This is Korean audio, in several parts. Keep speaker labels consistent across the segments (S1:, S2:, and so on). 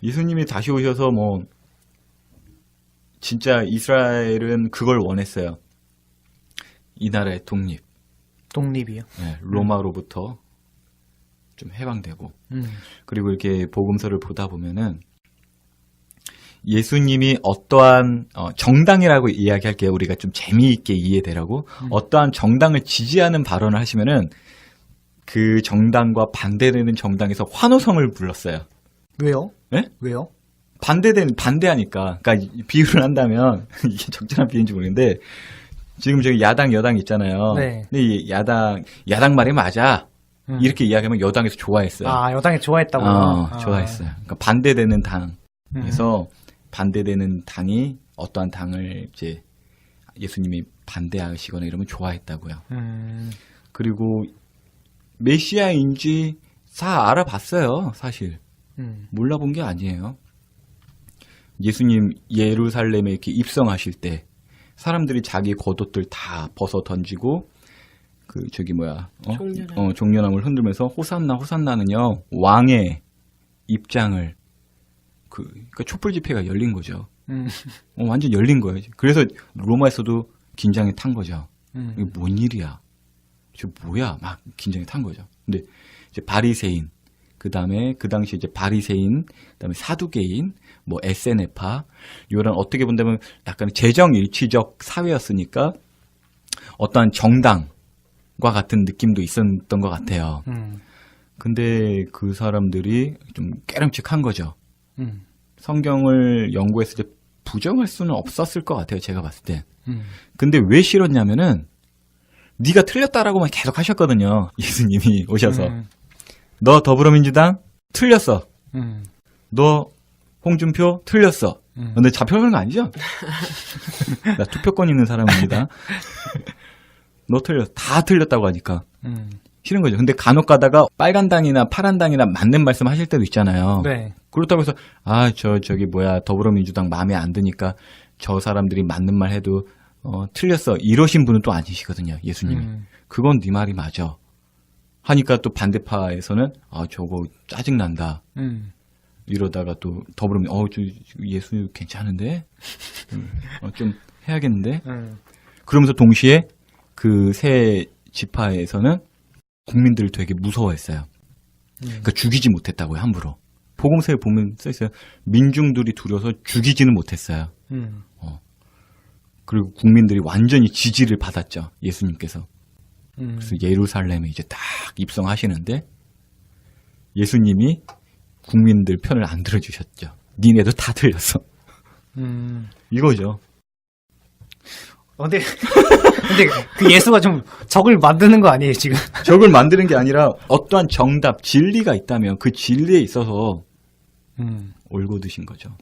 S1: 예수님이 다시 오셔서 뭐 진짜 이스라엘은 그걸 원했어요. 이 나라의 독립.
S2: 독립이요.
S1: 네, 로마로부터 좀 해방되고. 그리고 이렇게 복음서를 보다 보면은 예수님이 어떠한 정당이라고 이야기할게요. 우리가 좀 재미있게 이해되라고. 어떠한 정당을 지지하는 발언을 하시면은 그 정당과 반대되는 정당에서 환호성을 불렀어요.
S2: 왜요?
S1: 네?
S2: 왜요?
S1: 반대하니까. 그러니까 비유를 한다면 이게 적절한 비유인지 모르겠는데 지금 저기 야당 여당 있잖아요.
S2: 네.
S1: 근데 이 야당 말이 맞아. 이렇게 이야기하면 여당에서 좋아했어요.
S2: 아, 여당이 좋아했다고요?
S1: 좋아했어요. 그러니까 반대되는 당에서 반대되는 당이 어떠한 당을 이제 예수님이 반대하시거나 이러면 좋아했다고요. 그리고 메시아인지 다 알아봤어요, 사실. 몰라본 게 아니에요. 예수님 예루살렘에 이렇게 입성하실 때 사람들이 자기 겉옷들 다 벗어 던지고 종려나무를 흔들면서 호산나 호산나는요 왕의 입장을 그러니까 촛불 집회가 열린 거죠. 완전 열린 거예요. 그래서 로마에서도 긴장이 탄 거죠. 이게 뭔 일이야? 저 뭐야? 막 긴장이 탄 거죠. 근데 이제 바리새인, 그 다음에 그 당시 이제 바리새인, 그 다음에 사두개인, 뭐 에세네파 이런 어떻게 본다면 약간 재정일치적 사회였으니까 어떠한 정당과 같은 느낌도 있었던 것 같아요. 근데 그 사람들이 좀 깨름칙한 거죠. 성경을 연구했을 때 부정할 수는 없었을 것 같아요. 제가 봤을 때. 근데 왜 싫었냐면은 네가 틀렸다라고만 계속 하셨거든요. 예수님이 오셔서. 너 더불어민주당 틀렸어. 너 홍준표 틀렸어. 근데 잡혀가는 거 아니죠? 나 투표권 있는 사람입니다. 너 틀렸어. 다 틀렸다고 하니까. 싫은 거죠. 근데 간혹 가다가 빨간 당이나 파란 당이나 맞는 말씀 하실 때도 있잖아요.
S2: 네.
S1: 그렇다고 해서 더불어민주당 마음에 안 드니까 저 사람들이 맞는 말 해도 틀렸어. 이러신 분은 또 아니시거든요. 예수님이. 그건 네 말이 맞아. 하니까 또 반대파에서는 저거 짜증난다. 이러다가 또 예수 괜찮은데? 좀 해야겠는데? 그러면서 동시에 그 세 지파에서는 국민들을 되게 무서워했어요. 그러니까 죽이지 못했다고요, 함부로. 복음서에 보면 써있어요. 민중들이 두려워서 죽이지는 못했어요. 그리고 국민들이 완전히 지지를 받았죠, 예수님께서. 그래서 예루살렘에 이제 딱 입성하시는데 예수님이 국민들 편을 안 들어주셨죠. 니네도 다 틀렸어. 이거죠.
S2: 근데 그 예수가 좀 적을 만드는 거 아니에요, 지금?
S1: 적을 만드는 게 아니라 어떠한 정답, 진리가 있다면 그 진리에 있어서 올곧으신 거죠.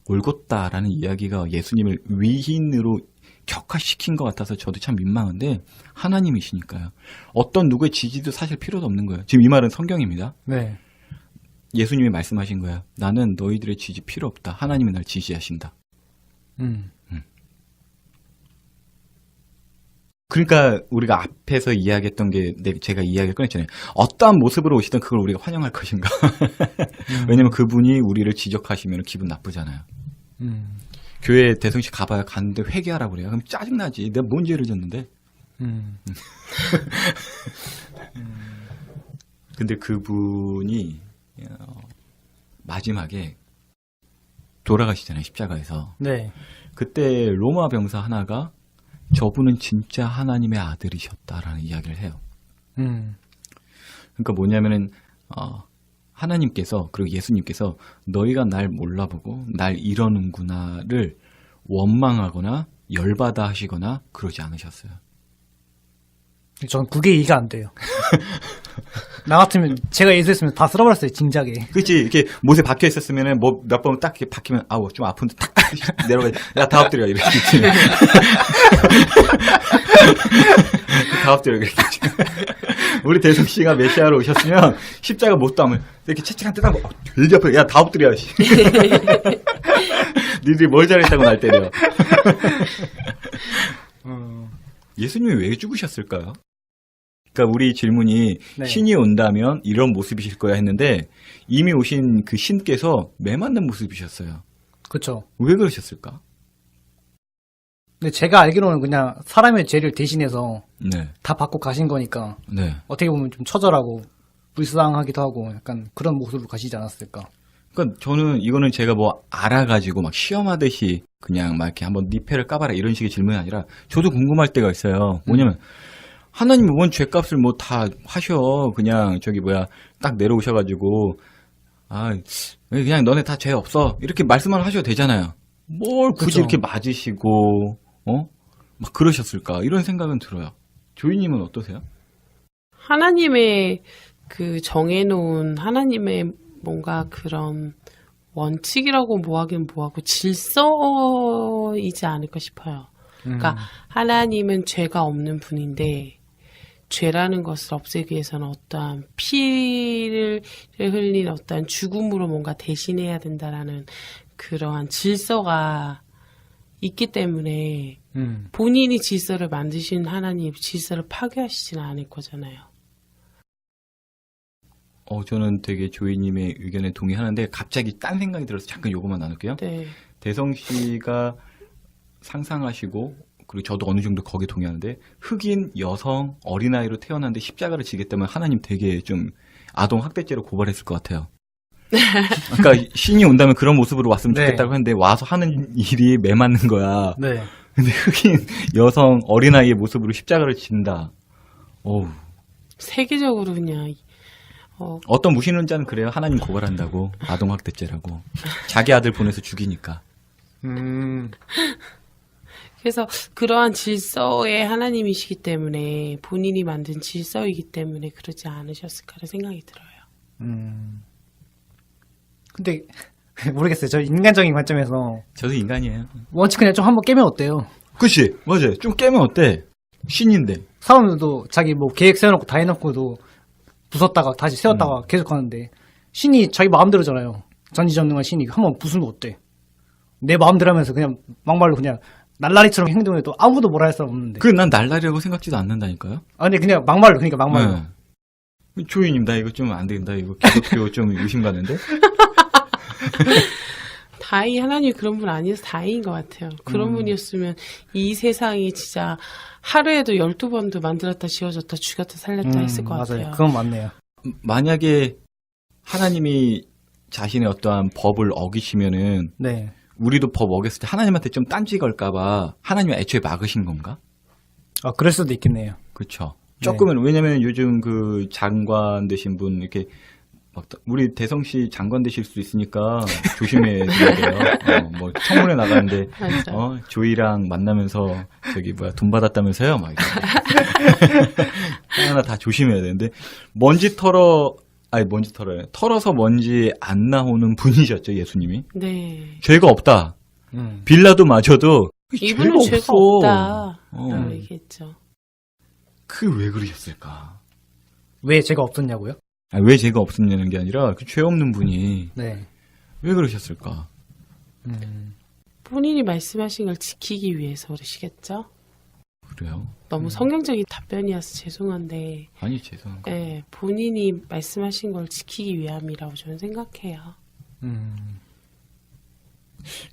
S1: 올곧다라는 이야기가 예수님을 위인으로 격화시킨 것 같아서 저도 참 민망한데 하나님이시니까요. 어떤 누구의 지지도 사실 필요도 없는 거예요. 지금 이 말은 성경입니다.
S2: 네.
S1: 예수님이 말씀하신 거예요. 나는 너희들의 지지 필요 없다. 하나님이 날 지지하신다. 그러니까 우리가 앞에서 이야기했던 게 제가 이야기를 꺼냈잖아요. 어떠한 모습으로 오시든 그걸 우리가 환영할 것인가. 왜냐면 그분이 우리를 지적하시면 기분 나쁘잖아요. 교회 대성식 가봐야 갔는데 회개하라고 그래요. 그럼 짜증나지. 내가 뭔 죄를 졌는데. 근데 그분이 마지막에 돌아가시잖아요. 십자가에서.
S2: 네.
S1: 그때 로마 병사 하나가 저분은 진짜 하나님의 아들이셨다라는 이야기를 해요. 그러니까 뭐냐면은 하나님께서 그리고 예수님께서 너희가 날 몰라보고 날 이러는구나를 원망하거나 열받아 하시거나 그러지 않으셨어요.
S2: 전 그게 이해가 안 돼요. 나 같으면 제가 예수했으면 다 쓸어버렸어요, 진작에.
S1: 그렇지. 이렇게 못에 박혀 있었으면은 뭐 몇 번 딱 이렇게 박히면 좀 아픈데 딱 내려가. 야, 다 엎드려 이렇게. 다 엎드려 이렇게. 우리 대성 씨가 메시아로 오셨으면 십자가 못 담을 이렇게 채찍 한 대 따고 되게 아파. 야, 다 엎드려. 니들이 뭘 잘했다고 날 때려. 예수님이 왜 죽으셨을까요? 그러니까 우리 질문이
S2: 네.
S1: 신이 온다면 이런 모습이실 거야 했는데 이미 오신 그 신께서 매맞는 모습이셨어요.
S2: 그쵸.
S1: 왜 그러셨을까?
S2: 근데 제가 알기로는 그냥 사람의 죄를 대신해서
S1: 네.
S2: 다 받고 가신 거니까
S1: 네.
S2: 어떻게 보면 좀 처절하고 불쌍하기도 하고 약간 그런 모습으로 가시지 않았을까.
S1: 그러니까 저는 이거는 제가 뭐 알아가지고 막 시험하듯이 그냥 막 이렇게 한번 네 패를 까봐라 이런 식의 질문이 아니라 저도 궁금할 때가 있어요. 뭐냐면 하나님이 뭔 죄값을 뭐 다 하셔. 그냥 저기 뭐야 딱 내려오셔가지고 그냥 너네 다 죄 없어 이렇게 말씀만 하셔도 되잖아요. 뭘 굳이
S2: 그쵸.
S1: 이렇게 맞으시고 막 그러셨을까 이런 생각은 들어요. 조이님은 어떠세요?
S3: 하나님의 그 정해놓은 하나님의 뭔가 그런 원칙이라고 뭐하긴 뭐하고 질서이지 않을까 싶어요. 그러니까 하나님은 죄가 없는 분인데 죄라는 것을 없애기 위해서는 어떠한 피를 흘린 어떠한 죽음으로 뭔가 대신해야 된다라는 그러한 질서가 있기 때문에 본인이 질서를 만드신 하나님 질서를 파괴하시지는 않을 거잖아요.
S1: 저는 되게 조이님의 의견에 동의하는데 갑자기 딴 생각이 들어서 잠깐 요것만 나눌게요.
S3: 네.
S1: 대성 씨가 상상하시고 그리고 저도 어느 정도 거기에 동의하는데 흑인 여성 어린아이로 태어났는데 십자가를 지겠다면 하나님 되게 좀 아동 학대죄로 고발했을 것 같아요. 그러니까 신이 온다면 그런 모습으로 왔으면
S2: 네.
S1: 좋겠다고 했는데 와서 하는 일이 매맞는 거야.
S2: 네.
S1: 근데 흑인 여성 어린아이의 모습으로 십자가를 진다. 어우.
S3: 세계적으로 그냥
S1: 어떤 무신론자는 그래요. 하나님 고발한다고. 아동 학대죄라고. 자기 아들 보내서 죽이니까.
S3: 그래서 그러한 질서의 하나님이시기 때문에 본인이 만든 질서이기 때문에 그러지 않으셨을까라는 생각이 들어요.
S2: 근데 모르겠어요. 저 인간적인 관점에서
S1: 저도 인간이에요.
S2: 원칙 그냥 좀 한번 깨면 어때요?
S1: 그치? 맞아요. 좀 깨면 어때? 신인데.
S2: 사람들도 자기 뭐 계획 세워놓고 다 해놓고도 부쉈다가 다시 세웠다가 계속 하는데 신이 자기 마음대로잖아요. 전지전능한 신이 한번 부수면 어때? 내 마음대로 하면서 그냥 막말로 그냥 날라리처럼 행동해도 아무도 뭐라 할 사람 없는데.
S1: 난 날라리라고 생각지도 않는다니까요.
S2: 아니 그냥 막말로 그러니까 막말로.
S1: 네. 조이님, 나 이거 좀 안 된다. 이거 기독교 좀 의심 가는데?
S3: 다행히 하나님이 그런 분 아니어서 다행인 것 같아요. 그런 분이었으면 이 세상이 진짜 하루에도 12번도 만들었다 지워졌다 죽였다 살렸다 했을 것
S2: 맞아요.
S3: 같아요.
S2: 그건 맞네요.
S1: 만약에 하나님이 자신의 어떠한 법을 어기시면은
S2: 네.
S1: 우리도 법 어겼을 때 하나님한테 좀 딴지 걸까봐 하나님이 애초에 막으신 건가?
S2: 그럴 수도 있겠네요.
S1: 그렇죠.
S2: 네.
S1: 조금은 왜냐면 요즘 그 장관 되신 분 이렇게 막 우리 대성 씨 장관 되실 수 있으니까 조심해 드려야 돼요. 뭐 청문회 나가는데
S3: 맞아요.
S1: 조이랑 만나면서 저기 뭐야 돈 받았다면서요? 막 이렇게. 하나 다 조심해야 되는데 먼지 털어서 먼지 안 나오는 분이셨죠 예수님이.
S3: 네.
S1: 죄가 없다. 빌라도 마저도
S3: 이분은 죄가
S1: 없어.
S3: 없다. 라고 얘기했죠.
S1: 왜 그러셨을까?
S2: 왜 죄가 없었냐고요?
S1: 왜 죄가 없었냐는 게 아니라 그 죄 없는 분이
S2: 네.
S1: 왜 그러셨을까?
S3: 본인이 말씀하신 걸 지키기 위해서 그러시겠죠?
S1: 그래요?
S3: 너무 성경적인 답변이어서 죄송한데
S1: 아니 죄송합니다.
S3: 네, 본인이 말씀하신 걸 지키기 위함이라고 저는 생각해요.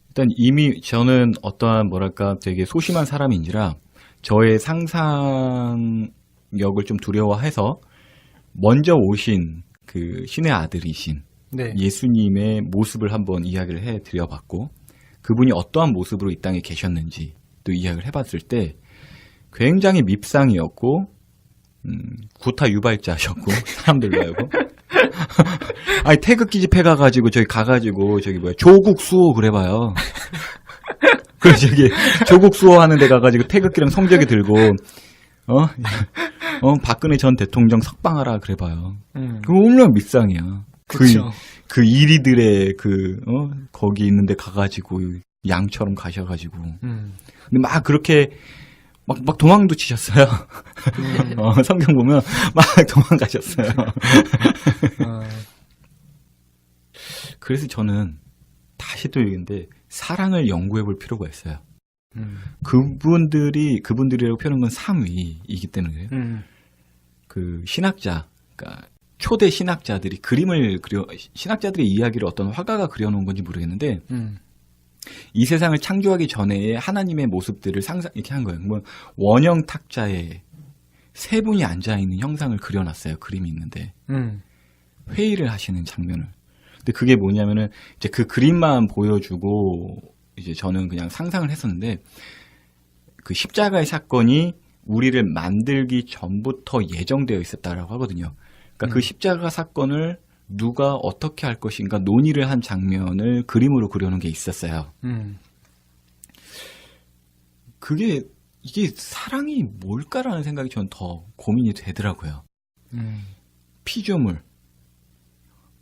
S1: 일단 이미 저는 어떠한 뭐랄까 되게 소심한 사람인지라 저의 상상력을 좀 두려워해서 먼저 오신 그 신의 아들이신
S2: 네.
S1: 예수님의 모습을 한번 이야기를 해드려봤고 그분이 어떠한 모습으로 이 땅에 계셨는지 또 이야기를 해봤을 때 굉장히 밉상이었고 구타 유발자셨고 사람들로 알고 아니 태극기 집회 가가지고 저기 가가지고 저기 뭐야 조국 수호 그래봐요. 그래서 저기 조국 수호 하는 데 가가지고 태극기랑 성적이 들고 박근혜 전 대통령 석방하라 그래봐요. 그거 얼마나 밉상이야.
S2: 그쵸.
S1: 그 이리들의 거기 있는데 가가지고 양처럼 가셔가지고 근데 막 그렇게 막 도망도 치셨어요. 성경 보면 막 도망가셨어요. 그래서 저는 다시 또 얘기인데 사랑을 연구해 볼 필요가 있어요. 그분들이라고 표현한 건 상위이기 때문에 그래요. 그 신학자, 그러니까 초대 신학자들이 신학자들의 이야기를 어떤 화가가 그려놓은 건지 모르겠는데, 이 세상을 창조하기 전에 하나님의 모습들을 이렇게 한 거예요. 뭐, 원형 탁자에 세 분이 앉아있는 형상을 그려놨어요. 그림이 있는데. 회의를 하시는 장면을. 근데 그게 뭐냐면은, 이제 그 그림만 보여주고, 이제 저는 그냥 상상을 했었는데, 그 십자가의 사건이 우리를 만들기 전부터 예정되어 있었다라고 하거든요. 그러니까 그 십자가 사건을 누가 어떻게 할 것인가 논의를 한 장면을 그림으로 그려놓은 게 있었어요. 이게 사랑이 뭘까라는 생각이 저는 더 고민이 되더라고요. 피조물.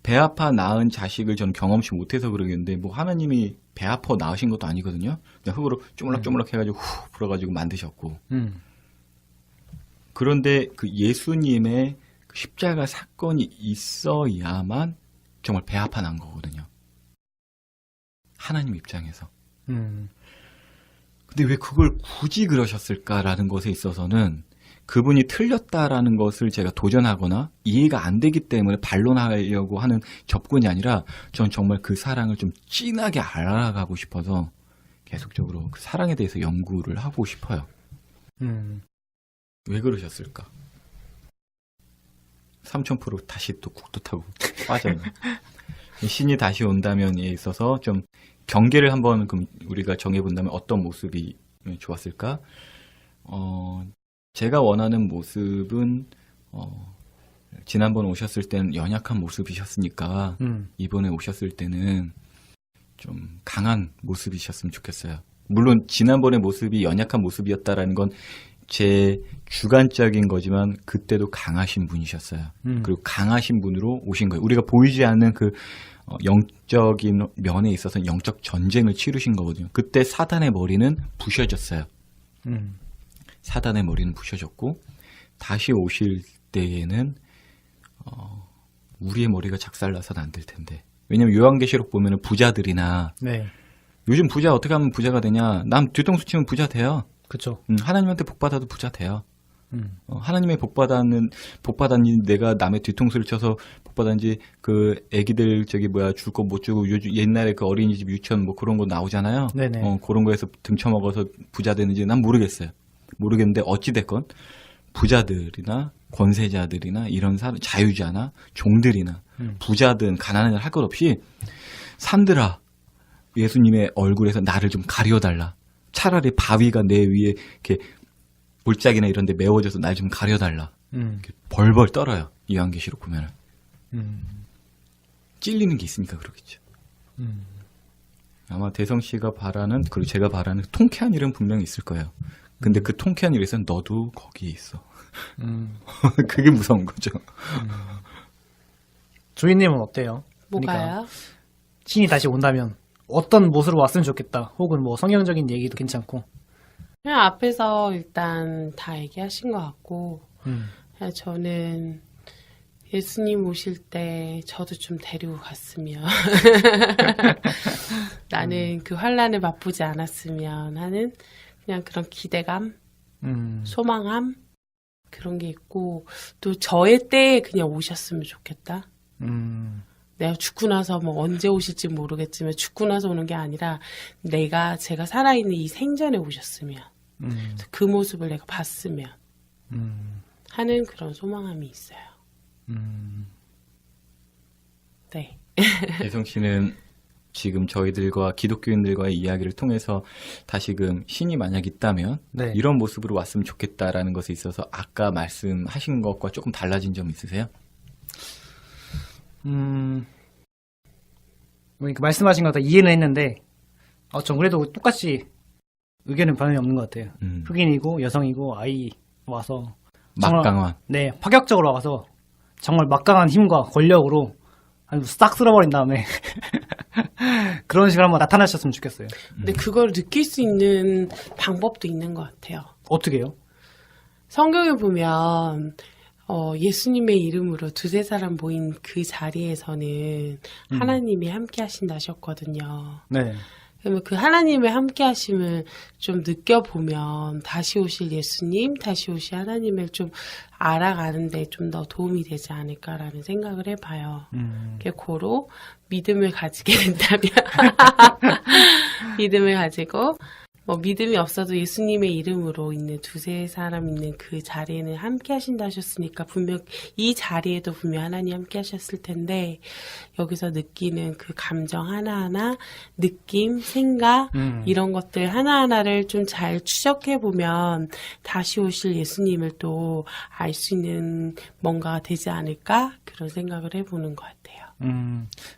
S1: 배 아파 낳은 자식을 저는 경험치 못해서 그러겠는데, 뭐 하나님이 배 아파 낳으신 것도 아니거든요. 그냥 흙으로 쪼물락쪼물락 해가지고 후 불어가지고 만드셨고. 그런데 그 예수님의 그 십자가 사건이 있어야만 정말 배 아파 난 거거든요. 하나님 입장에서. 근데 왜 그걸 굳이 그러셨을까라는 것에 있어서는 그분이 틀렸다라는 것을 제가 도전하거나 이해가 안 되기 때문에 반론하려고 하는 접근이 아니라 전 정말 그 사랑을 좀 진하게 알아가고 싶어서 계속적으로 그 사랑에 대해서 연구를 하고 싶어요. 왜 그러셨을까? 3000% 다시 또 국도 타고 빠져요. 신이 다시 온다면에 있어서 좀 경계를 한번 그럼 우리가 정해본다면 어떤 모습이 좋았을까? 제가 원하는 모습은 지난번 오셨을 때는 연약한 모습이셨으니까 이번에 오셨을 때는 좀 강한 모습이셨으면 좋겠어요. 물론 지난번의 모습이 연약한 모습이었다라는 건 제 주관적인 거지만 그때도 강하신 분이셨어요. 그리고 강하신 분으로 오신 거예요. 우리가 보이지 않는 그 영적인 면에 있어서 영적 전쟁을 치르신 거거든요. 그때 사단의 머리는 부셔졌어요. 사단의 머리는 부셔졌고 다시 오실 때에는 우리의 머리가 작살나서는 안 될 텐데. 왜냐면 요한계시록 보면은 부자들이나
S2: 네.
S1: 요즘 부자 어떻게 하면 부자가 되냐? 남 뒤통수 치면 부자 돼요.
S2: 그쵸.
S1: 하나님한테 복 받아도 부자 돼요. 하나님의 복 받았니 내가 남의 뒤통수를 쳐서 복 받았는지 그 애기들 줄 거 못 주고 옛날에 그 어린이집 유치원 뭐 그런 거 나오잖아요.
S2: 네네.
S1: 그런 거에서 등쳐먹어서 부자 되는지 난 모르겠어요. 모르겠는데 어찌됐건 부자들이나 권세자들이나 이런 자유자나 종들이나 부자든 가난한 할 것 없이 산들아 예수님의 얼굴에서 나를 좀 가려달라. 차라리 바위가 내 위에 이렇게 볼짝이나 이런 데 메워져서 날 좀 가려달라. 이렇게 벌벌 떨어요. 요한계시록 보면은. 찔리는 게 있으니까 그러겠죠. 아마 대성 씨가 바라는, 그리고 제가 바라는 통쾌한 일은 분명히 있을 거예요. 근데 그 통쾌한 일에서는 너도 거기에 있어. 그게 무서운 거죠.
S2: 조이님은 어때요?
S3: 뭐가요?
S2: 그러니까 신이 다시 온다면 어떤 모습으로 왔으면 좋겠다. 혹은 뭐 성경적인 얘기도 괜찮고.
S3: 그냥 앞에서 일단 다 얘기하신 것 같고, 그냥 저는 예수님 오실 때 저도 좀 데리고 갔으면 나는 그 환란을 맛보지 않았으면 하는 그냥 그런 기대감, 소망함 그런 게 있고, 또 저의 때에 그냥 오셨으면 좋겠다. 내가 죽고 나서 뭐 언제 오실지 모르겠지만 죽고 나서 오는 게 아니라 제가 살아있는 이 생전에 오셨으면 그 모습을 내가 봤으면 하는 그런 소망함이 있어요. 네.
S1: 대성 씨는 지금 저희들과 기독교인들과의 이야기를 통해서 다시금 신이 만약 있다면
S2: 네.
S1: 이런 모습으로 왔으면 좋겠다라는 것에 있어서 아까 말씀하신 것과 조금 달라진 점 있으세요?
S2: 그러니까 말씀하신 거 다 이해는 했는데, 전 그래도 똑같이 의견은 변함이 없는 것 같아요. 흑인이고 여성이고 아이 와서 정말,
S1: 막강한.
S2: 네, 파격적으로 와서 정말 막강한 힘과 권력으로 아주 싹 쓸어버린 다음에 그런 식으로 한번 나타나셨으면 좋겠어요.
S3: 근데 그걸 느낄 수 있는 방법도 있는 것 같아요.
S2: 어떻게 해요?
S3: 성경에 보면 예수님의 이름으로 두세 사람 모인 그 자리에서는 하나님이 함께 하신다 하셨거든요.
S2: 네.
S3: 그러면 그 하나님의 함께 하심을 좀 느껴보면 다시 오실 예수님, 다시 오실 하나님을 좀 알아가는데 좀 더 도움이 되지 않을까라는 생각을 해봐요. 고로 믿음을 가지게 된다면 믿음을 가지고 뭐 믿음이 없어도 예수님의 이름으로 있는 두세 사람 있는 그 자리에는 함께 하신다 하셨으니까 분명 이 자리에도 분명 하나님 함께 하셨을 텐데 여기서 느끼는 그 감정 하나하나 느낌, 생각 이런 것들 하나하나를 좀 잘 추적해보면 다시 오실 예수님을 또 알 수 있는 뭔가가 되지 않을까 그런 생각을 해보는 것 같아요.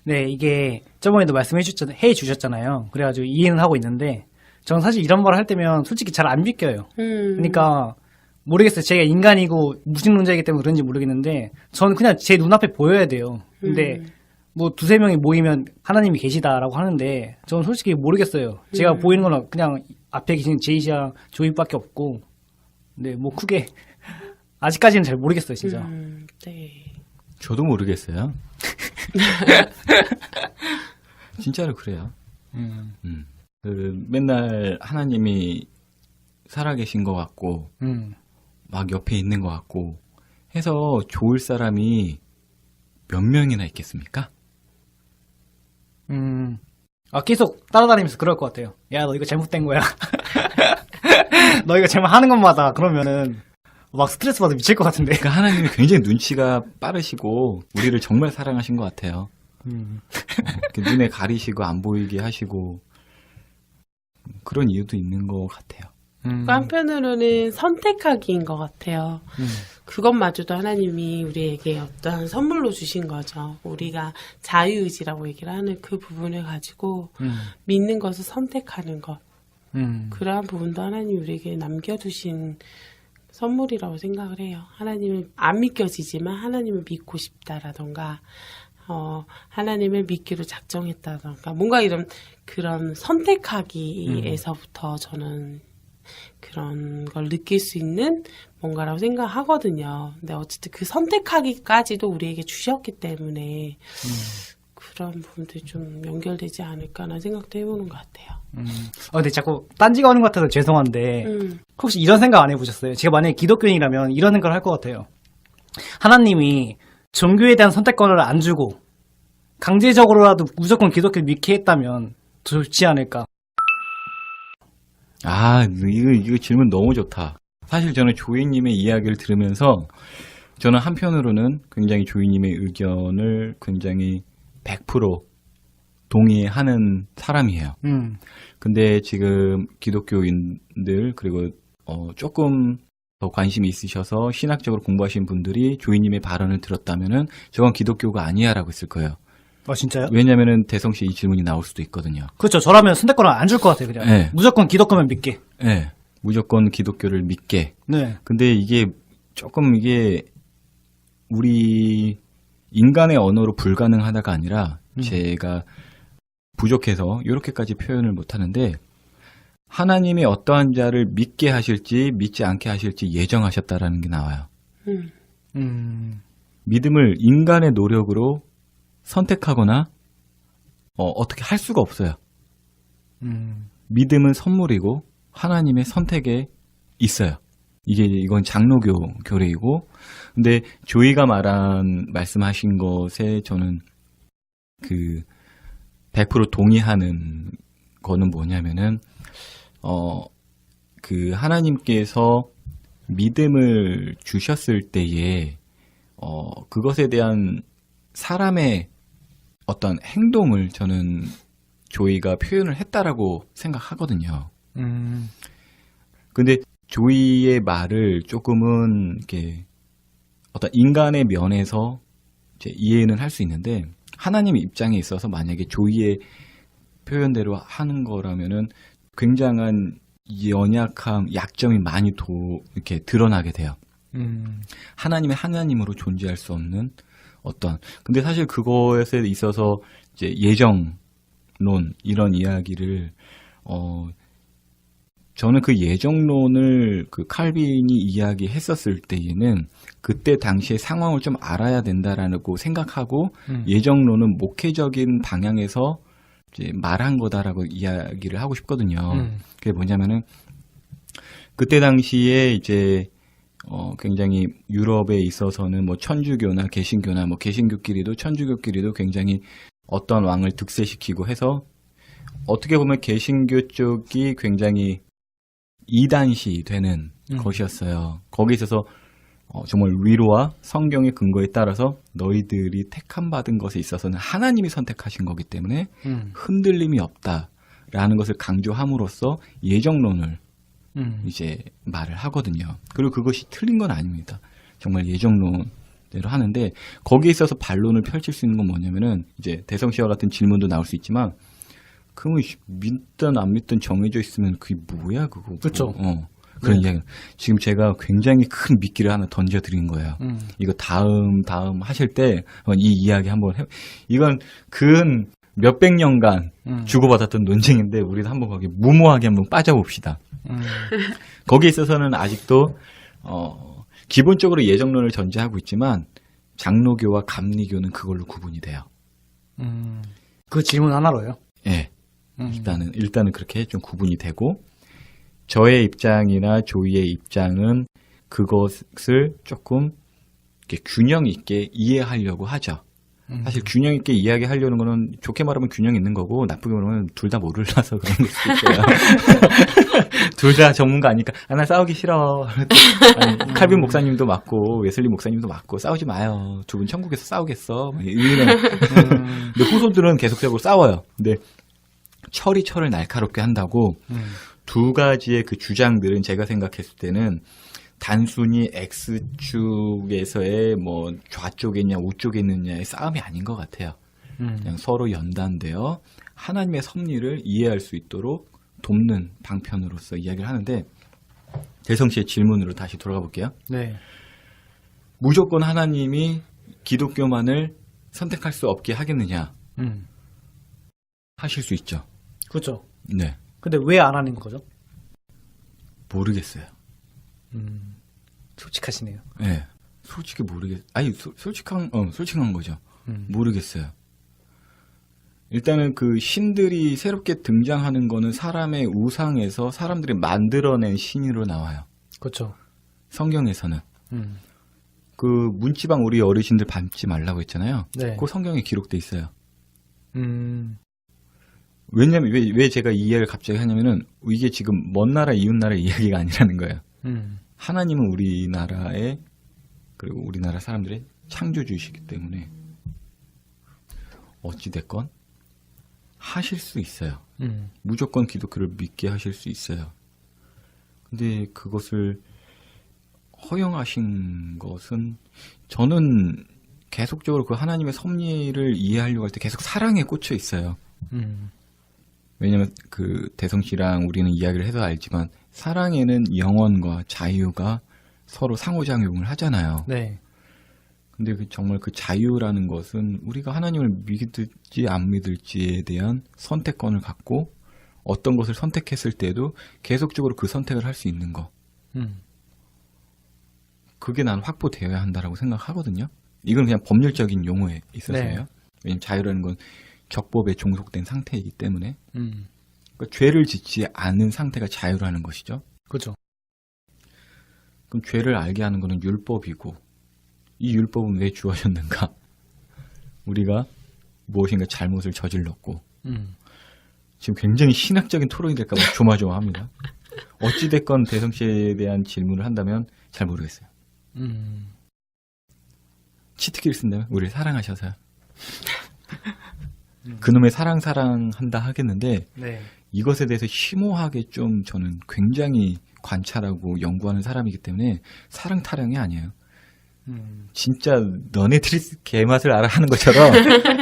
S2: 네, 이게 저번에도 말씀해 주셨잖아요. 그래가지고 이해는 하고 있는데 저는 사실 이런 말을 할 때면 솔직히 잘 안 믿겨요. 그러니까 모르겠어요. 제가 인간이고 무신론자이기 때문에 그런지 모르겠는데 저는 그냥 제 눈앞에 보여야 돼요. 근데 뭐 두세 명이 모이면 하나님이 계시다라고 하는데 저는 솔직히 모르겠어요. 제가 보이는 거는 그냥 앞에 계신 제이시랑 조이밖에 없고 근데 뭐 크게 아직까지는 잘 모르겠어요, 진짜.
S3: 네.
S1: 저도 모르겠어요. 진짜로 그래요. 맨날 하나님이 살아계신 것 같고, 막 옆에 있는 것 같고, 해서 좋을 사람이 몇 명이나 있겠습니까?
S2: 계속 따라다니면서 그럴 것 같아요. 야, 너 이거 잘못된 거야. 너 이거 잘못하는 것마다 그러면은 막 스트레스 받아 미칠 것 같은데.
S1: 그러니까 하나님이 굉장히 눈치가 빠르시고, 우리를 정말 사랑하신 것 같아요. 눈에 가리시고, 안 보이게 하시고, 그런 이유도 있는 것 같아요.
S3: 한편으로는 선택하기인 것 같아요. 그것마저도 하나님이 우리에게 어떤 선물로 주신 거죠. 우리가 자유의지라고 얘기를 하는 그 부분을 가지고 믿는 것을 선택하는 것. 그러한 부분도 하나님이 우리에게 남겨두신 선물이라고 생각을 해요. 하나님을 안 믿겨지지만 하나님을 믿고 싶다라던가 하나님을 믿기로 작정했다던가 뭔가 이런 그런 선택하기에서부터 저는 그런 걸 느낄 수 있는 뭔가라고 생각하거든요. 근데 어쨌든 그 선택하기까지도 우리에게 주셨기 때문에 그런 부분들이 좀 연결되지 않을까라는 생각도 해보는 것 같아요.
S2: 근데 자꾸 딴지가 오는 것 같아서 죄송한데 혹시 이런 생각 안 해보셨어요? 제가 만약에 기독교인이라면 이런 생각을 할 것 같아요. 하나님이 종교에 대한 선택권을 안 주고 강제적으로라도 무조건 기독교를 믿게 했다면 좋지 않을까?
S1: 이거 질문 너무 좋다. 사실 저는 조이님의 이야기를 들으면서 저는 한편으로는 굉장히 조이님의 의견을 굉장히 100% 동의하는 사람이에요. 근데 지금 기독교인들 그리고 조금 더 관심이 있으셔서 신학적으로 공부하신 분들이 조이님의 발언을 들었다면은 저건 기독교가 아니야라고 했을 거예요.
S2: 진짜요?
S1: 왜냐면은 대성씨 이 질문이 나올 수도 있거든요.
S2: 그렇죠. 저라면 선택권을 안 줄 것 같아요. 그냥
S1: 네.
S2: 무조건 기독교만 믿게.
S1: 네, 무조건 기독교를 믿게.
S2: 네.
S1: 근데 이게 조금 우리 인간의 언어로 불가능하다가 아니라 제가 부족해서 이렇게까지 표현을 못 하는데 하나님이 어떠한 자를 믿게 하실지 믿지 않게 하실지 예정하셨다라는 게 나와요. 믿음을 인간의 노력으로 선택하거나 어떻게 할 수가 없어요. 믿음은 선물이고 하나님의 선택에 있어요. 이건 장로교 교리이고, 근데 조이가 말씀하신 것에 저는 100% 동의하는 거는 뭐냐면은 하나님께서 믿음을 주셨을 때에 그것에 대한 사람의 어떤 행동을 저는 조이가 표현을 했다라고 생각하거든요. 근데 조이의 말을 조금은 이렇게 어떤 인간의 면에서 이제 이해는 할 수 있는데 하나님의 입장에 있어서 만약에 조이의 표현대로 하는 거라면은 굉장한 연약함, 약점이 많이 이렇게 드러나게 돼요. 하나님의 하나님으로 존재할 수 없는 근데 사실 그것에 있어서 이제 예정론 이런 이야기를 저는 그 예정론을 칼빈이 이야기했었을 때에는 그때 당시의 상황을 좀 알아야 된다라고 생각하고 예정론은 목회적인 방향에서 이제 말한 거다라고 이야기를 하고 싶거든요. 그게 뭐냐면은 그때 당시에 이제 굉장히 유럽에 있어서는 뭐 천주교나 개신교나 뭐 개신교끼리도 천주교끼리도 굉장히 어떤 왕을 득세시키고 해서 어떻게 보면 개신교 쪽이 굉장히 이단시 되는 것이었어요. 거기에 있어서 정말 위로와 성경의 근거에 따라서 너희들이 택함 받은 것에 있어서는 하나님이 선택하신 거기 때문에 흔들림이 없다라는 것을 강조함으로써 예정론을 이제 말을 하거든요. 그리고 그것이 틀린 건 아닙니다. 정말 예정론대로 하는데 거기에 있어서 반론을 펼칠 수 있는 건 뭐냐면은 이제 대성 씨와 같은 질문도 나올 수 있지만 그러면 믿든 안 믿든 정해져 있으면 그게 뭐야 그거.
S2: 그렇죠.
S1: 그런 이야기. 지금 제가 굉장히 큰 미끼를 하나 던져드린 거예요. 이거 다음 하실 때 이 이야기 한번 해. 이건 근 몇백 년간 주고받았던 논쟁인데 우리도 한번 거기 무모하게 한번 빠져봅시다. 거기에 있어서는 아직도 기본적으로 예정론을 전제하고 있지만 장로교와 감리교는 그걸로 구분이 돼요.
S2: 그 질문 하나로요?
S1: 예. 일단은 그렇게 좀 구분이 되고 저의 입장이나 조이의 입장은 그것을 조금 이렇게 균형 있게 이해하려고 하죠. 사실 균형 있게 이야기하려는 거는 좋게 말하면 균형 있는 거고 나쁘게 말하면 둘 다 모르라서 그런 걸 수도 있어요. 둘 다 전문가 아니까 나 싸우기 싫어. 아니, 칼빈 목사님도 맞고 웨슬리 목사님도 맞고 싸우지 마요. 두 분 천국에서 싸우겠어. 근데 후손들은 계속적으로 싸워요. 근데 철을 날카롭게 한다고 두 가지의 그 주장들은 제가 생각했을 때는 단순히 X축에서의 뭐 좌쪽에 있냐 우쪽에 있느냐의 싸움이 아닌 것 같아요. 그냥 서로 연단되어 하나님의 섭리를 이해할 수 있도록 돕는 방편으로서 이야기를 하는데 대성 씨의 질문으로 다시 돌아가 볼게요.
S2: 네.
S1: 무조건 하나님이 기독교만을 선택할 수 없게 하겠느냐? 하실 수 있죠.
S2: 그렇죠.
S1: 네.
S2: 근데 왜 안 하는 거죠?
S1: 모르겠어요.
S2: 솔직하시네요.
S1: 네. 솔직히 아니, 솔직한 거죠. 모르겠어요. 일단은 그 신들이 새롭게 등장하는 거는 사람의 우상에서 사람들이 만들어낸 신으로 나와요.
S2: 그렇죠.
S1: 성경에서는. 그 문지방 우리 어르신들 밟지 말라고 했잖아요.
S2: 네.
S1: 그 성경에 기록돼 있어요. 왜냐면 왜 제가 이 이야기를 갑자기 하냐면은 이게 지금 먼 나라 이웃 나라 이야기가 아니라는 거예요. 하나님은 우리나라의 그리고 우리나라 사람들의 창조주이시기 때문에 어찌 됐건 하실 수 있어요. 무조건 기독교를 믿게 하실 수 있어요. 근데 그것을 허용하신 것은 저는 계속적으로 그 하나님의 섭리를 이해하려고 할 때 계속 사랑에 꽂혀 있어요. 왜냐면 그 대성 씨랑 우리는 이야기를 해서 알지만 사랑에는 영원과 자유가 서로 상호작용을 하잖아요.
S2: 네.
S1: 근데 정말 그 자유라는 것은 우리가 하나님을 믿을지 안 믿을지에 대한 선택권을 갖고 어떤 것을 선택했을 때도 계속적으로 그 선택을 할 수 있는 거. 그게 난 확보되어야 한다라고 생각하거든요. 이건 그냥 법률적인 용어에 있어서예요.
S2: 네.
S1: 왜냐면 자유라는 건 적법에 종속된 상태이기 때문에 그러니까 죄를 짓지 않은 상태가 자유라는 것이죠.
S2: 그렇죠.
S1: 그럼 죄를 알게 하는 것은 율법이고 이 율법은 왜 주어졌는가? 우리가 무엇인가 잘못을 저질렀고 지금 굉장히 신학적인 토론이 될까 봐 조마조마합니다. 어찌됐건 대성 씨에 대한 질문을 한다면 잘 모르겠어요. 치트키를 쓴다면 우리를 사랑하셔서요. 그놈의 사랑한다 하겠는데
S2: 네.
S1: 이것에 대해서 심오하게 좀 저는 굉장히 관찰하고 연구하는 사람이기 때문에 사랑 타령이 아니에요. 진짜 너네들이 개맛을 알아 하는 것처럼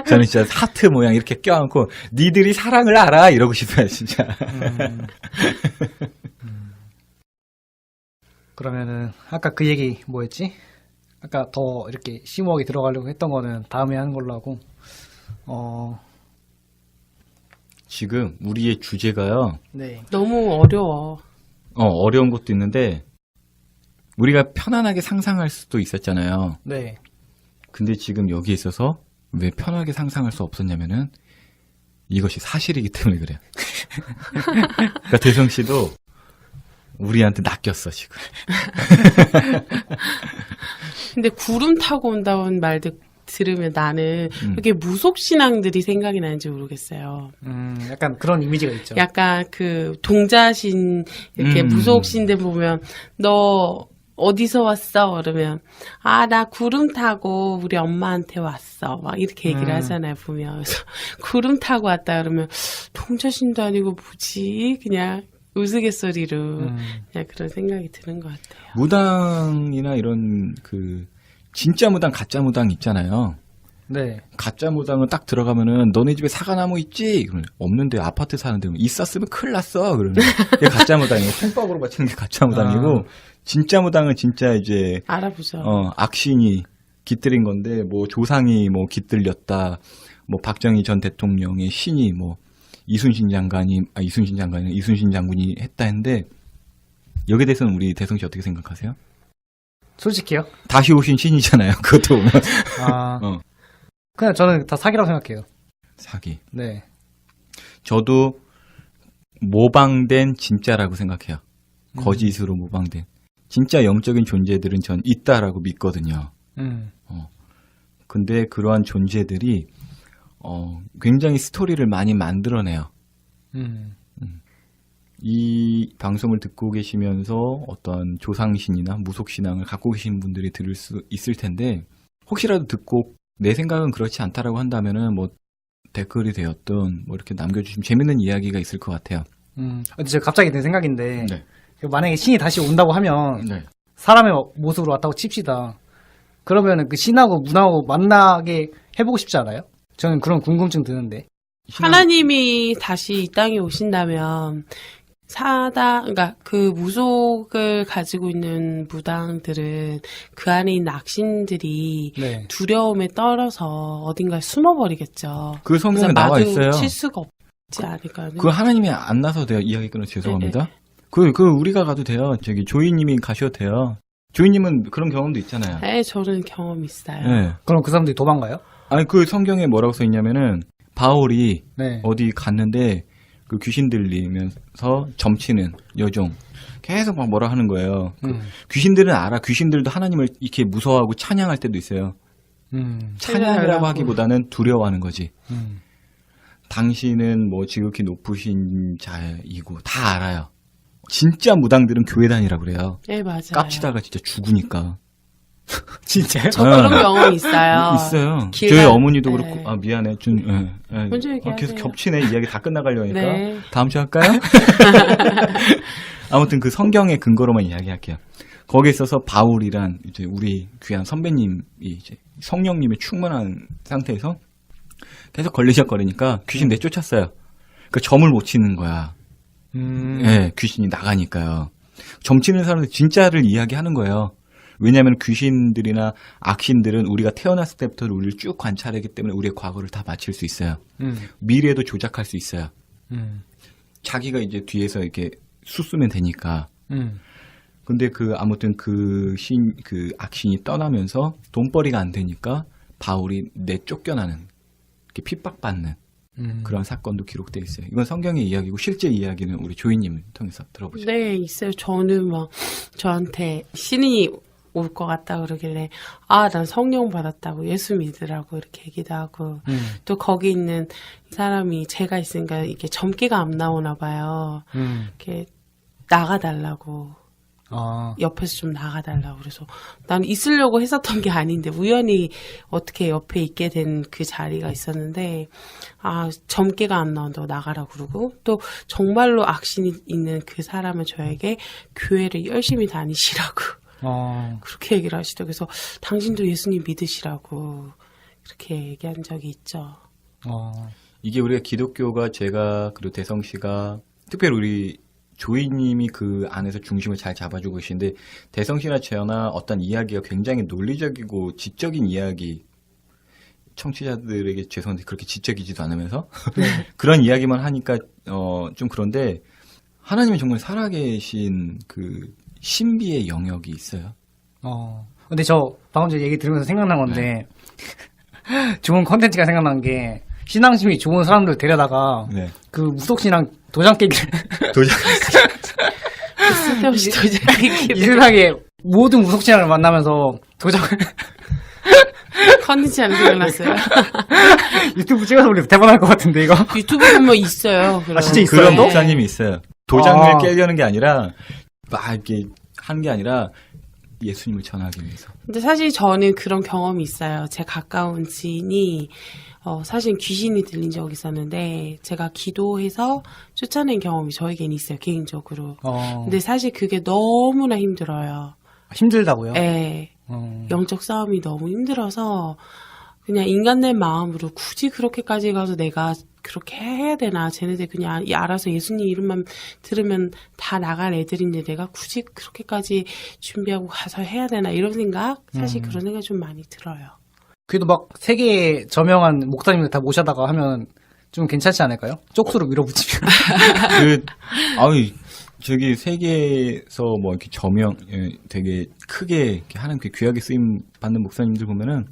S1: 저는 진짜 하트 모양 이렇게 껴안고 니들이 사랑을 알아 이러고 싶어요 진짜.
S2: 그러면은 아까 그 얘기 뭐였지? 아까 더 이렇게 심오하게 들어가려고 했던 거는 다음에 하는 걸로 하고
S1: 지금 우리의 주제가요.
S2: 네.
S3: 너무 어려워.
S1: 어려운 것도 있는데 우리가 편안하게 상상할 수도 있었잖아요.
S2: 네.
S1: 근데 지금 여기 있어서 왜 편하게 상상할 수 없었냐면은 이것이 사실이기 때문에 그래요. 그러니까 대성 씨도 우리한테 낚였어 지금.
S3: 근데 구름 타고 온다는 말도 들으면 나는 그게 무속신앙들이 생각이 나는지 모르겠어요.
S2: 약간 그런 이미지가 있죠.
S3: 약간 그 동자신 이렇게 무속신들 보면 너 어디서 왔어? 그러면 아, 나 구름 타고 우리 엄마한테 왔어. 막 이렇게 얘기를 하잖아요, 보면. 그래서 구름 타고 왔다 그러면 동자신도 아니고 뭐지? 그냥 우스갯소리로 그냥 그런 생각이 드는 것 같아요.
S1: 무당이나 이런 그 진짜 무당, 가짜 무당 있잖아요.
S2: 네.
S1: 가짜 무당은 딱 들어가면은 너네 집에 사과나무 있지? 그러면 없는데 아파트 사는데 있었으면 큰일 났어. 그러면 그게 가짜 무당이고 콩밥으로 바치는 게 가짜 무당이고 진짜 무당은 진짜 이제
S3: 알아보죠.
S1: 악신이 깃들인 건데 뭐 조상이 뭐 깃들렸다. 뭐 박정희 전 대통령의 신이 뭐 이순신 장군이 했다 했는데 여기에 대해서는 우리 대성 씨 어떻게 생각하세요?
S2: 솔직히요?
S1: 다시 오신 신이잖아요. 그것도 보면.
S2: 그냥 저는 다 사기라고 생각해요.
S1: 사기.
S2: 네.
S1: 저도 모방된 진짜라고 생각해요. 거짓으로 모방된. 진짜 영적인 존재들은 전 있다라고 믿거든요. 근데 그러한 존재들이 굉장히 스토리를 많이 만들어내요. 이 방송을 듣고 계시면서 어떤 조상신이나 무속신앙을 갖고 계신 분들이 들을 수 있을 텐데 혹시라도 듣고 내 생각은 그렇지 않다라고 한다면은 뭐 댓글이 되었든 뭐 이렇게 남겨주시면 재밌는 이야기가 있을 것 같아요.
S2: 근데 제가 갑자기 든 생각인데
S1: 네.
S2: 만약에 신이 다시 온다고 하면
S1: 네.
S2: 사람의 모습으로 왔다고 칩시다. 그러면 그 신하고 문하고 만나게 해보고 싶지 않아요? 저는 그런 궁금증 드는데.
S3: 하나님이 다시 이 땅에 오신다면 그러니까 그 무속을 가지고 있는 무당들은 그 안에 있는 악신들이
S2: 네.
S3: 두려움에 떨어서 어딘가에 숨어버리겠죠.
S1: 그 성경에 나와 있어요.
S3: 칠 수가 없지 않을까.
S1: 그 하나님이 안 나서 돼요. 이야기 끊어 죄송합니다. 그 우리가 가도 돼요. 저기 조이님이 가셔도 돼요. 조이님은 그런 경험도 있잖아요.
S3: 네, 저는 경험 있어요.
S1: 네.
S2: 그럼 그 사람들이 도망가요?
S1: 아니 그 성경에 뭐라고 써 있냐면은 바울이
S2: 네.
S1: 어디 갔는데 그 귀신 들리면서 점치는 여종 계속 막 뭐라 하는 거예요. 그 귀신들은 알아. 귀신들도 하나님을 이렇게 무서워하고 찬양할 때도 있어요. 찬양이라고 하기보다는 두려워하는 거지. 당신은 뭐 지극히 높으신 자이고 다 알아요. 진짜 무당들은 교회 다니라고 그래요.
S3: 네, 맞아요.
S1: 깝치다가 진짜 죽으니까.
S2: 진짜요?
S3: 저 그런 경험 있어요.
S1: 있어요.
S3: 길
S1: 저희
S3: 가-
S1: 어머니도
S3: 네.
S1: 그렇고, 아, 미안해.
S3: 먼저 얘기하세요.
S1: 계속 겹치네. 이야기 다 끝나가려니까.
S3: 네.
S1: 다음 주 할까요? 아무튼 그 성경의 근거로만 이야기할게요. 거기에 있어서 바울이란 이제 우리 귀한 선배님이 이제 성령님의 충만한 상태에서 계속 걸리적거리니까 귀신 내쫓았어요. 그 점을 못 치는 거야. 예, 귀신이 나가니까요. 점치는 사람들 진짜를 이야기하는 거예요. 왜냐하면 귀신들이나 악신들은 우리가 태어났을 때부터 우리를 쭉 관찰하기 때문에 우리의 과거를 다 맞힐 수 있어요. 미래도 조작할 수 있어요. 자기가 이제 뒤에서 이렇게 수쓰면 되니까. 근데 아무튼 그 악신이 떠나면서 돈벌이가 안 되니까 바울이 내쫓겨나는, 이렇게 핍박받는 그런 사건도 기록되어 있어요. 이건 성경의 이야기고 실제 이야기는 우리 조이님을 통해서 들어보죠.
S3: 네, 있어요. 저는 막 저한테 신이 올 것 같다 그러길래 아, 난 성령 받았다고 예수 믿으라고 이렇게 얘기도 하고 또 거기 있는 사람이 제가 있으니까 이게 점괘가 안 나오나 봐요. 이렇게 나가달라고. 옆에서 좀 나가달라고. 그래서 난 있으려고 했었던 게 아닌데 우연히 어떻게 옆에 있게 된 그 자리가 있었는데 아, 점괘가 안 나온다고 나가라고 그러고 또 정말로 악신이 있는 그 사람은 저에게 교회를 열심히 다니시라고 그렇게 얘기를 하시더라고요. 그래서 당신도 예수님 믿으시라고 그렇게 얘기한 적이 있죠.
S1: 이게 우리가 기독교가 제가 그리고 대성 씨가 특별히 우리 조이님이 그 안에서 중심을 잘 잡아주고 계신데 대성 씨나 저나 어떤 이야기가 굉장히 논리적이고 지적인 이야기, 청취자들에게 죄송한데 그렇게 지적이지도 않으면서 그런 이야기만 하니까 좀 그런데 하나님은 정말 살아계신 그 신비의 영역이 있어요.
S2: 근데 저 방금 전에 얘기 들으면서 생각난 건데 좋은 컨텐츠가 생각난 게 신앙심이 좋은 사람들 데려다가
S1: 네.
S2: 그 무속신앙 도장 깨기를
S1: 도장.
S3: 쓸데없이 도장
S2: 이
S3: 깨기를
S2: 세상에 모든 무속신앙을 만나면서 도장을
S3: 컨텐츠 하나 생각났어요.
S2: 유튜브 찍어서 우리 대박날 것 같은데 이거.
S3: 유튜브에 뭐 있어요. 그런.
S2: 진짜 있어요?
S1: 그런
S2: 또?
S1: 목사님이 있어요. 도장을
S2: 아.
S1: 깨려는 게 아니라 막 이렇게 하는 게 아니라 예수님을 전하기 위해서.
S3: 근데 사실 저는 그런 경험이 있어요. 제 가까운 지인이 사실 귀신이 들린 적이 있었는데 제가 기도해서 쫓아낸 경험이 저에겐 있어요. 개인적으로. 근데 사실 그게 너무나 힘들어요.
S2: 힘들다고요?
S3: 예. 영적 싸움이 너무 힘들어서 그냥 인간된 마음으로 굳이 그렇게까지 가서 내가 그렇게 해야 되나. 쟤네들 그냥 알아서 예수님 이름만 들으면 다 나갈 애들인데 내가 굳이 그렇게까지 준비하고 가서 해야 되나 이런 생각? 사실 그런 생각이 좀 많이 들어요.
S2: 그래도 막 세계 저명한 목사님들 다 모셔다가 하면 좀 괜찮지 않을까요? 쪽수로 밀어붙이면.
S1: 저기 세계에서 뭐 이렇게 되게 크게 이렇게 하는 그 귀하게 쓰임 받는 목사님들 보면은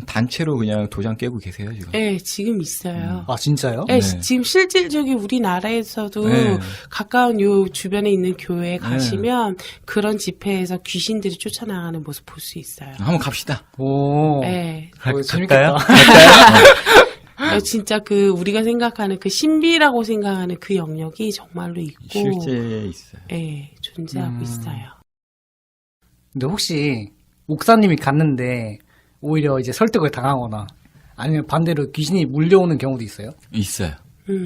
S1: 단체로 그냥 도장 깨고 계세요, 지금.
S3: 네, 지금 있어요.
S2: 아, 진짜요?
S3: 네,
S1: 네.
S3: 지금 실질적인 우리나라에서도
S1: 네.
S3: 가까운 요 주변에 있는 교회에 가시면 그런 집회에서 귀신들이 쫓아나가는 모습 볼 수 있어요.
S1: 한번 갑시다.
S2: 오.
S3: 네.
S2: 재밌겠다.
S3: 진짜 그 우리가 생각하는 그 신비라고 생각하는 그 영역이 정말로 있고
S1: 실제 있어요.
S3: 네, 존재하고 있어요.
S2: 근데 혹시 목사님이 갔는데 오히려 이제 설득을 당하거나 아니면 반대로 귀신이 물려오는 경우도 있어요?
S1: 있어요.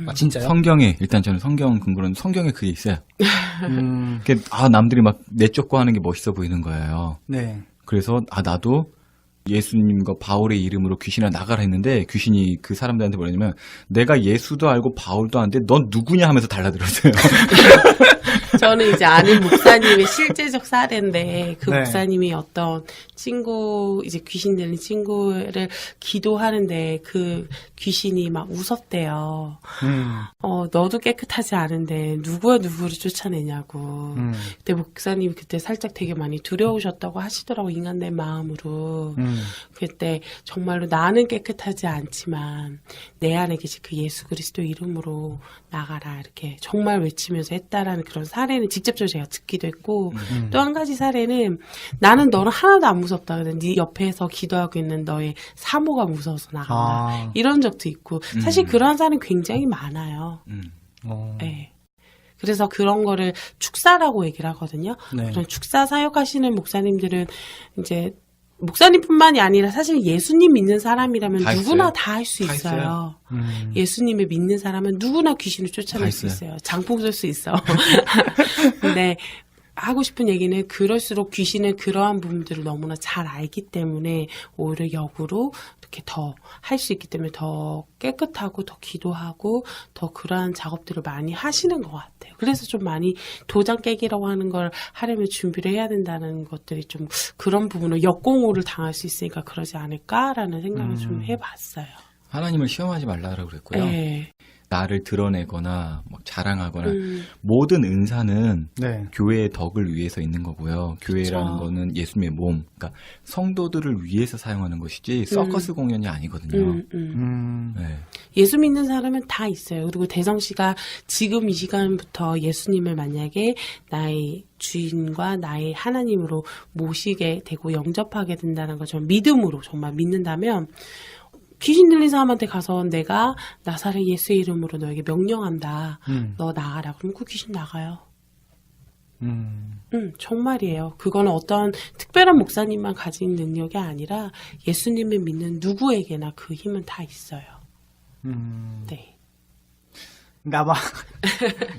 S2: 아, 진짜요?
S1: 성경에 일단 저는 성경 근거로는 성경에 그게 있어요. 남들이 막 내쫓고 하는 게 멋있어 보이는 거예요.
S2: 네.
S1: 그래서 나도 예수님과 바울의 이름으로 귀신을 나가라 했는데 귀신이 그 사람들한테 뭐냐면 내가 예수도 알고 바울도 아는데 넌 누구냐 하면서 달라들었어요.
S3: 저는 이제 아는 목사님의 실제적 사례인데 그
S2: 네.
S3: 목사님이 어떤 친구 이제 귀신 들린 친구를 기도하는데 그 귀신이 막 웃었대요. 너도 깨끗하지 않은데 누구야 누구를 쫓아내냐고. 그때 목사님이 그때 살짝 되게 많이 두려우셨다고 하시더라고 인간된 마음으로. 그때 정말로 나는 깨끗하지 않지만 내 안에 계신 그 예수 그리스도 이름으로 나가라 이렇게 정말 외치면서 했다라는 그런 사례는 직접적으로 제가 듣기도 했고 또 한 가지 사례는 나는 너를 하나도 안 무섭다. 근데 네 옆에서 기도하고 있는 너의 사모가 무서워서 나간다. 이런 적도 있고 사실 그런 사례는 굉장히 많아요. 네. 그래서 그런 거를 축사라고 얘기를 하거든요.
S2: 네.
S3: 그런 축사 사역하시는 목사님들은 이제 목사님뿐만이 아니라 사실 예수님 믿는 사람이라면
S1: 다
S3: 누구나
S1: 있어요.
S3: 다 할 수
S1: 다
S3: 있어요. 예수님을 믿는 사람은 누구나 귀신을 쫓아낼 수 있어요. 장풍 쏠 수 있어. 근데 하고 싶은 얘기는 그럴수록 귀신은 그러한 부분들을 너무나 잘 알기 때문에 오히려 역으로 이렇게 더 할 수 있기 때문에 더 깨끗하고 더 기도하고 더 그러한 작업들을 많이 하시는 것 같아요. 그래서 좀 많이 도장 깨기라고 하는 걸 하려면 준비를 해야 된다는 것들이 좀 그런 부분으로 역공호를 당할 수 있으니까 그러지 않을까라는 생각을 좀 해봤어요.
S1: 하나님을 시험하지 말라고 그랬고요.
S3: 네.
S1: 나를 드러내거나 뭐 자랑하거나 모든 은사는
S2: 네.
S1: 교회의 덕을 위해서 있는 거고요. 교회라는
S3: 그쵸.
S1: 거는 예수님의 몸, 그러니까 성도들을 위해서 사용하는 것이지 서커스 공연이 아니거든요. 네.
S3: 예수 믿는 사람은 다 있어요. 그리고 대성 씨가 지금 이 시간부터 예수님을 만약에 나의 주인과 나의 하나님으로 모시게 되고 영접하게 된다는 걸 좀 믿음으로 정말 믿는다면 귀신 들린 사람한테 가서 내가 나사렛 예수의 이름으로 너에게 명령한다. 너 나가라. 그럼 그 귀신 나가요. 정말이에요. 그거는 어떤 특별한 목사님만 가진 능력이 아니라 예수님을 믿는 누구에게나 그 힘은 다 있어요. 네.
S2: 근데 아마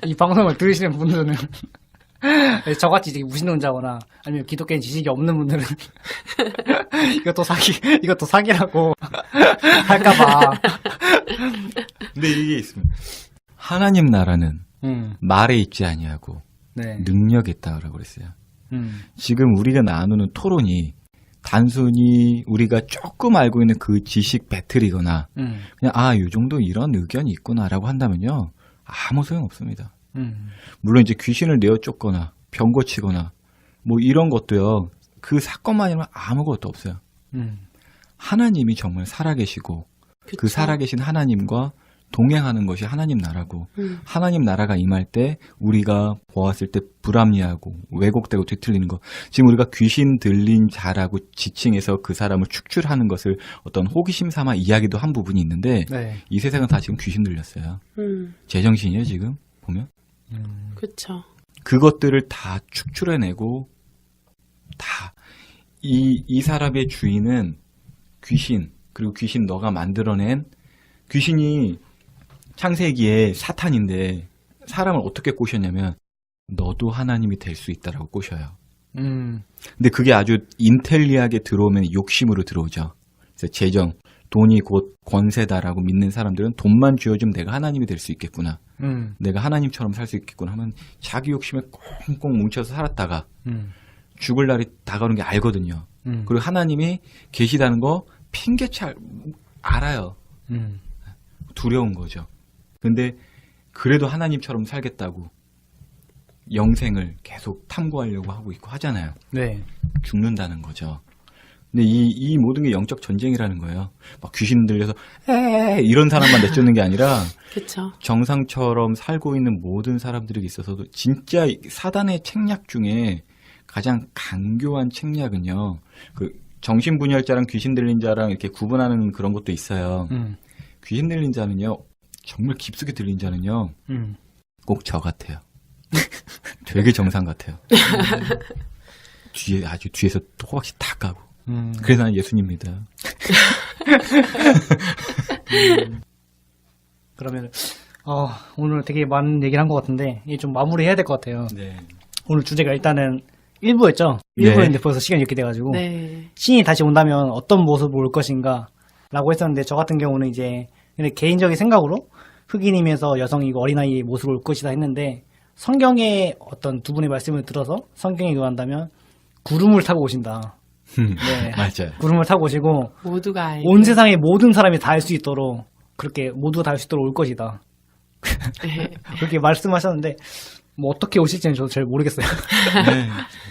S2: 이 방송을 들으시는 분들은 저같이 되게 무신론자거나 아니면 기독교인 지식이 없는 분들은 이것도 사기라고 할까봐.
S1: 근데 이게 있습니다. 하나님 나라는 말에 있지 아니하고
S2: 네.
S1: 능력에 있다고 그랬어요. 지금 우리가 나누는 토론이 단순히 우리가 조금 알고 있는 그 지식 배틀이거나 그냥 이 정도 이런 의견이 있구나라고 한다면요. 아무 소용없습니다. 물론 이제 귀신을 내어 쫓거나 병 고치거나 뭐 이런 것도요. 그 사건만이면 아무것도 없어요. 하나님이 정말 살아계시고 그
S3: 그쵸.
S1: 살아계신 하나님과 동행하는 것이 하나님 나라고 하나님 나라가 임할 때 우리가 보았을 때 불합리하고 왜곡되고 뒤틀리는 거 지금 우리가 귀신 들린 자라고 지칭해서 그 사람을 축출하는 것을 어떤 호기심 삼아 이야기도 한 부분이 있는데
S2: 네.
S1: 이 세상은 다 지금 귀신 들렸어요. 제정신이에요 지금 보면.
S3: 그쵸.
S1: 그것들을 다 축출해내고 다 이 사람의 주인은 귀신 그리고 귀신 너가 만들어낸 귀신이 창세기에 사탄인데 사람을 어떻게 꼬셨냐면 너도 하나님이 될 수 있다라고 꼬셔요. 근데 그게 아주 인텔리하게 들어오면 욕심으로 들어오죠. 그래서 재정, 돈이 곧 권세다라고 믿는 사람들은 돈만 쥐어주면 내가 하나님이 될 수 있겠구나. 내가 하나님처럼 살 수 있겠구나 하면 자기 욕심에 꽁꽁 뭉쳐서 살았다가 죽을 날이 다가오는 게 알거든요. 그리고 하나님이 계시다는 거 핑계치 알아요. 두려운 거죠. 근데 그래도 하나님처럼 살겠다고 영생을 계속 탐구하려고 하고 있고 하잖아요.
S2: 네.
S1: 죽는다는 거죠. 근데 이 모든 게 영적 전쟁이라는 거예요. 막 귀신 들려서 에 이런 사람만 내쫓는 게 아니라
S3: 그쵸.
S1: 정상처럼 살고 있는 모든 사람들에게 있어서도 진짜 사단의 책략 중에 가장 간교한 책략은요. 그 정신분열자랑 귀신 들린 자랑 이렇게 구분하는 그런 것도 있어요. 귀신 들린 자는요. 정말 깊숙이 들린 자는요. 꼭 저 같아요. 되게 정상 같아요. 뒤에 아주 뒤에서 호박씨 다 까고. 그래서 나는 예수님입니다.
S2: 그러면 오늘 되게 많은 얘기를 한 것 같은데 이제 좀 마무리해야 될 것 같아요.
S1: 네.
S2: 오늘 주제가 일단은 1부였죠.
S1: 네.
S2: 1부였는데 벌써 시간이 이렇게 돼가지고
S3: 네.
S2: 신이 다시 온다면 어떤 모습으로 올 것인가 라고 했었는데 저 같은 경우는 이제 근데 개인적인 생각으로 흑인이면서 여성이고 어린아이의 모습으로 올 것이다 했는데 성경의 어떤 두 분의 말씀을 들어서 성경에 의한다면 구름을 타고 오신다. 네.
S1: 맞아요.
S2: 구름을 타고 오시고
S3: 모두가 알고.
S2: 온 세상의 모든 사람이 다 알 수 있도록 그렇게 모두가 다 알 수 있도록 올 것이다.
S3: 네.
S2: 그렇게 말씀하셨는데 뭐 어떻게 오실지는 저도 잘 모르겠어요.
S1: 네.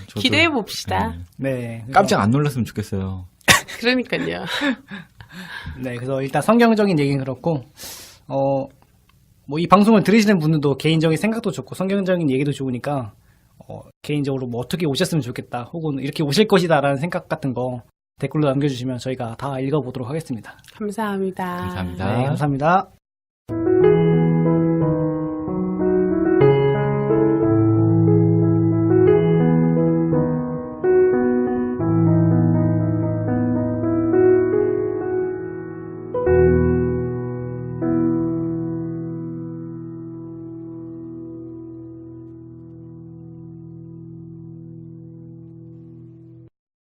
S1: 저도,
S3: 기대해 봅시다.
S2: 네.
S1: 깜짝 안 놀랐으면 좋겠어요.
S3: 그러니까요.
S2: 네, 그래서 일단 성경적인 얘기는 그렇고, 뭐 이 방송을 들으시는 분들도 개인적인 생각도 좋고 성경적인 얘기도 좋으니까, 개인적으로 뭐 어떻게 오셨으면 좋겠다, 혹은 이렇게 오실 것이다라는 생각 같은 거 댓글로 남겨주시면 저희가 다 읽어보도록 하겠습니다.
S3: 감사합니다.
S1: 감사합니다.
S2: 네, 감사합니다.